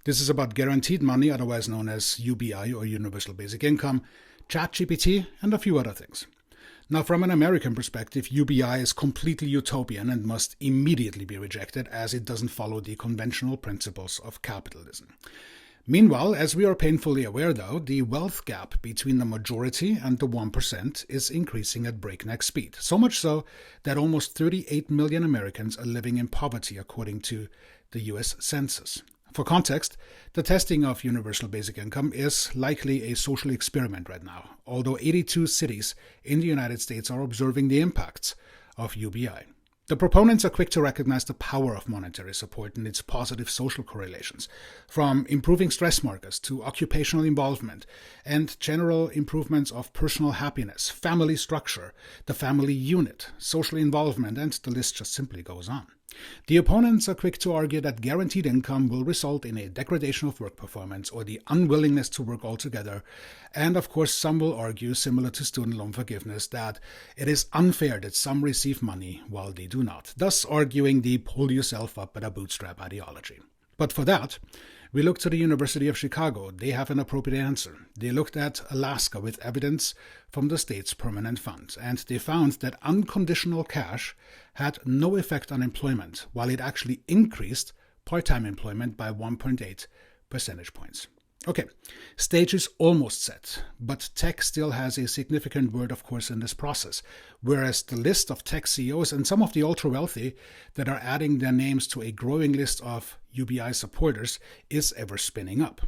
This is about guaranteed money, otherwise known as UBI or Universal Basic Income, ChatGPT, and a few other things. Now, from an American perspective, UBI is completely utopian and must immediately be rejected as it doesn't follow the conventional principles of capitalism. Meanwhile, as we are painfully aware though, the wealth gap between the majority and the 1% is increasing at breakneck speed. So much so that almost 38 million Americans are living in poverty according to the US Census. For context, the testing of universal basic income is likely a social experiment right now, although 82 cities in the United States are observing the impacts of UBI. The proponents are quick to recognize the power of monetary support and its positive social correlations, from improving stress markers to occupational involvement and general improvements of personal happiness, family structure, the family unit, social involvement, and the list just simply goes on. The opponents are quick to argue that guaranteed income will result in a degradation of work performance or the unwillingness to work altogether. And of course, some will argue, similar to student loan forgiveness, that it is unfair that some receive money while they do not, thus arguing the pull yourself up by the bootstrap ideology. But for that, we look to the University of Chicago. They have an appropriate answer. They looked at Alaska with evidence from the state's permanent fund, and they found that unconditional cash had no effect on employment, while it actually increased part-time employment by 1.8 percentage points. Okay, stage is almost set, but tech still has a significant word, of course, in this process, whereas the list of tech CEOs and some of the ultra-wealthy that are adding their names to a growing list of UBI supporters is ever spinning up.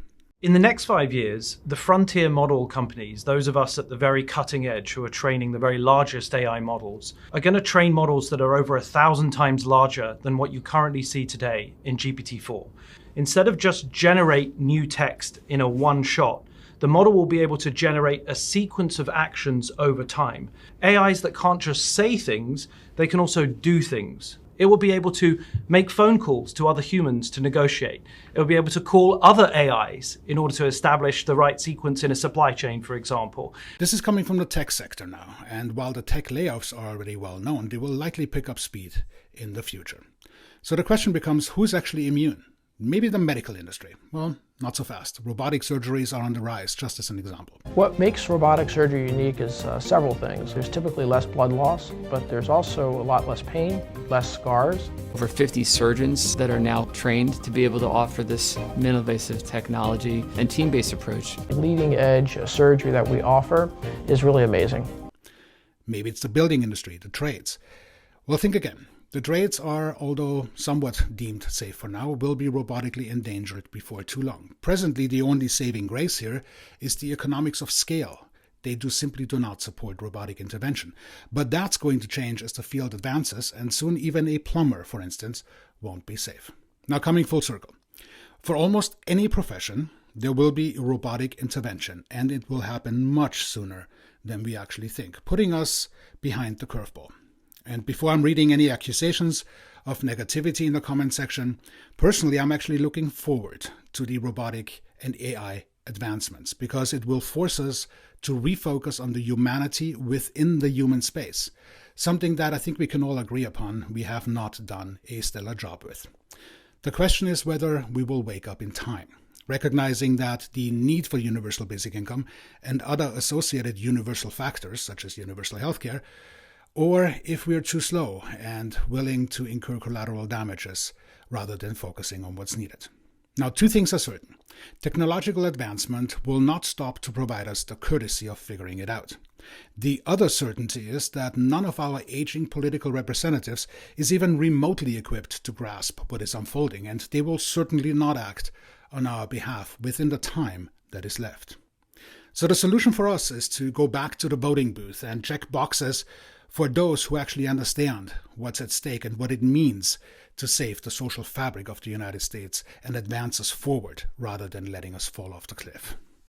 In the next 5 years, the frontier model companies, those of us at the very cutting edge who are training the very largest AI models, are going to train models that are over 1,000 times larger than what you currently see today in GPT-4. Instead of just generate new text in a one shot, the model will be able to generate a sequence of actions over time. AIs that can't just say things, they can also do things. It will be able to make phone calls to other humans to negotiate. It will be able to call other AIs in order to establish the right sequence in a supply chain, for example. This is coming from the tech sector now, and while the tech layoffs are already well known, they will likely pick up speed in the future. So the question becomes, who's actually immune? Maybe the medical industry. Well, not so fast. Robotic surgeries are on the rise, just as an example. What makes robotic surgery unique is several things. There's typically less blood loss, but there's also a lot less pain, less scars. Over 50 surgeons that are now trained to be able to offer this minimal-invasive technology and team-based approach. The leading edge surgery that we offer is really amazing. Maybe it's the building industry, the trades. Well, think again. The trades are, although somewhat deemed safe for now, will be robotically endangered before too long. Presently, the only saving grace here is the economics of scale. They simply do not support robotic intervention. But that's going to change as the field advances, and soon even a plumber, for instance, won't be safe. Now, coming full circle. For almost any profession, there will be robotic intervention, and it will happen much sooner than we actually think, putting us behind the curveball. And before I'm reading any accusations of negativity in the comment section, personally, I'm actually looking forward to the robotic and AI advancements because it will force us to refocus on the humanity within the human space, something that I think we can all agree upon we have not done a stellar job with. The question is whether we will wake up in time, recognizing that the need for universal basic income and other associated universal factors, such as universal healthcare, or if we're too slow and willing to incur collateral damages rather than focusing on what's needed. Now, two things are certain. Technological advancement will not stop to provide us the courtesy of figuring it out. The other certainty is that none of our aging political representatives is even remotely equipped to grasp what is unfolding, and they will certainly not act on our behalf within the time that is left. So the solution for us is to go back to the voting booth and check boxes for those who actually understand what's at stake and what it means to save the social fabric of the United States and advance us forward rather than letting us fall off the cliff.